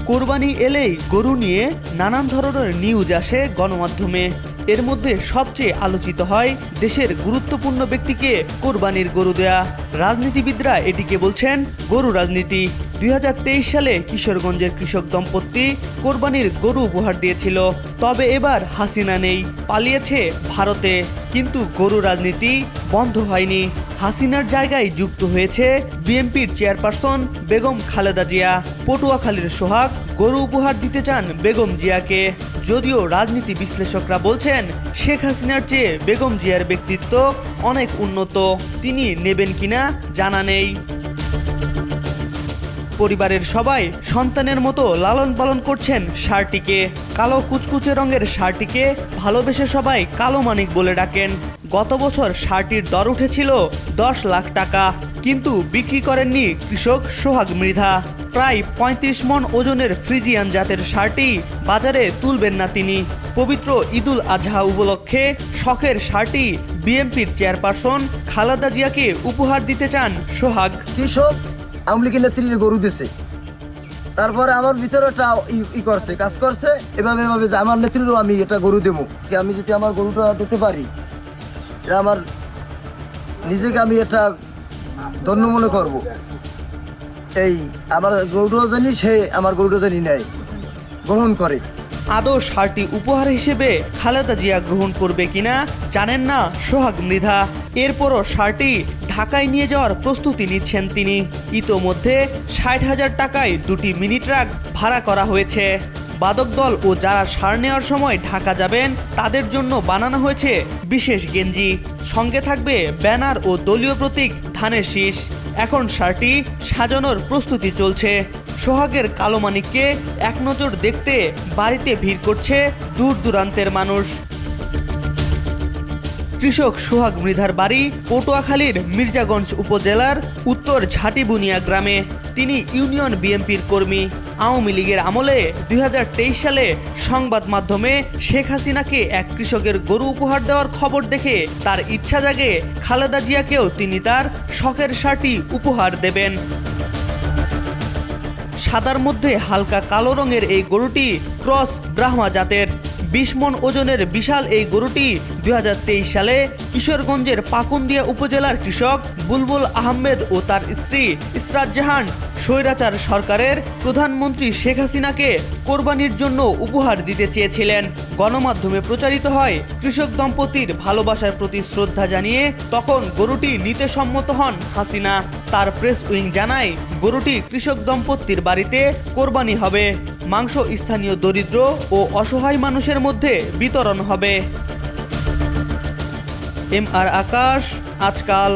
কোরবানি এলেই গরু নিয়ে নানান ধরনের নিউজ আসে গণমাধ্যমে। এর মধ্যে সবচেয়ে আলোচিত হয় দেশের গুরুত্বপূর্ণ ব্যক্তিকে কোরবানির গরু দেয়া। রাজনীতিবিদরা এটিকে বলছেন গরু রাজনীতি। 2023 সালে কিশোরগঞ্জের কৃষক দম্পতি কোরবানির গরু উপহার দিয়েছিল। তবে এবার হাসিনা নেই, পালিয়েছে ভারতে। কিন্তু গরু রাজনীতি বন্ধ হয়নি। হাসিনার জায়গায় যুক্ত হয়েছে বিএনপির চেয়ারপারসন বেগম খালেদা জিয়া। পটুয়াখালীর সোহাগ গরু উপহার দিতে চান বেগম জিয়াকে। যদিও রাজনীতি বিশ্লেষকরা বলছেন শেখ হাসিনার চেয়ে বেগম জিয়ার ব্যক্তিত্ব অনেক উন্নত। তিনি নেবেন কিনা জানা নেই। পরিবারের সবাই সন্তানের মতো লালন পালন করছেন ষাঁড়টিকে। কালো কুচকুচে রঙের ষাঁড়টিকে ভালোবেসে সবাই কালো মানিক বলে ডাকেন। গত বছর ষাঁড়টির দর উঠেছিল 10 লাখ টাকা, কিন্তু বিক্রি করেননি কৃষক সোহাগ মৃধা। প্রায় 35 মণ ওজনের ফ্রিজিয়ান জাতের ষাঁড়টি বাজারে তুলবেন না তিনি। পবিত্র ঈদুল আজহা উপলক্ষে শখের ষাঁড়টি বিএনপির চেয়ারপারসন খালেদা জিয়াকে উপহার দিতে চান সোহাগ। কৃষক আমলিকি নেত্রীর গরু দিছে, তারপরে আমার ভিতরে একটা করছে, কাজ করছে এভাবে যে আমার নেত্রীরও আমি এটা গরু দেবো। আমি যদি আমার গরুটা দিতে পারি, এটা আমার নিজেকে আমি এটা ধন্য মনে করবো। এই আমার গরুটাও জানি, সে আমার গরুটা জানি নেয়, গ্রহণ করে। আদৌ ষাঁড়টি উপহার হিসেবে খালেদা জিয়া গ্রহণ করবে কিনা জানেন না সোহাগ মৃধা। এরপরও ষাঁড়টি ঢাকায় নিয়ে যাওয়ার প্রস্তুতি নিচ্ছেন তিনি। ইতোমধ্যে 60,000 টাকায় 2টি মিনি ট্রাক ভাড়া করা হয়েছে। বাদক দল ও যারা ষাঁড় নেওয়ার সময় ঢাকা যাবেন তাদের জন্য বানানো হয়েছে বিশেষ গেঞ্জি। সঙ্গে থাকবে ব্যানার ও দলীয় প্রতীক ধানের শীষ। এখন ষাঁড়টি সাজানোর প্রস্তুতি চলছে। সোহাগের কালো মানিককে এক নজর দেখতে বাড়িতে ভিড় করছে দূর দূরান্তের মানুষ। কৃষক সোহাগ মৃধার বাড়ি পটুয়াখালীর মির্জাগঞ্জ উপজেলার উত্তর ঝাটিবুনিয়া গ্রামে। তিনি ইউনিয়ন বিএনপির কর্মী। আওয়ামী লীগের আমলে 2023 সালে সংবাদ মাধ্যমে শেখ হাসিনাকে এক কৃষকের গরু উপহার দেওয়ার খবর দেখে তার ইচ্ছা জাগে খালেদা জিয়াকেও তিনি তার শখের ষাঁড়টি উপহার দেবেন। সাদার মধ্যে হালকা কালো রঙের এই গরুটি ক্রস ব্রাহ্মা জাতের। 20 মণ ওজনের বিশাল এই গরুটি 2023 সালে কিশোরগঞ্জের পাকুন্দিয়া উপজেলার কৃষক বুলবুল আহমেদ ও তার স্ত্রী ইসরাত জাহান স্বৈরাচার সরকারের প্রধানমন্ত্রী শেখ হাসিনাকে কোরবানির জন্য উপহার দিতে চেয়েছিলেন। গণমাধ্যমে প্রচারিত হয় কৃষক দম্পতির ভালোবাসার প্রতি শ্রদ্ধা জানিয়ে তখন গরুটি নিতে সম্মত হন হাসিনা। তার প্রেস উইং জানায় গরুটি কৃষক দম্পতির বাড়িতে কোরবানি হবে। মাংস স্থানীয় দরিদ্র ও অসহায় মানুষের মধ্যে বিতরণ হবে। MR আকাশ, আজকাল।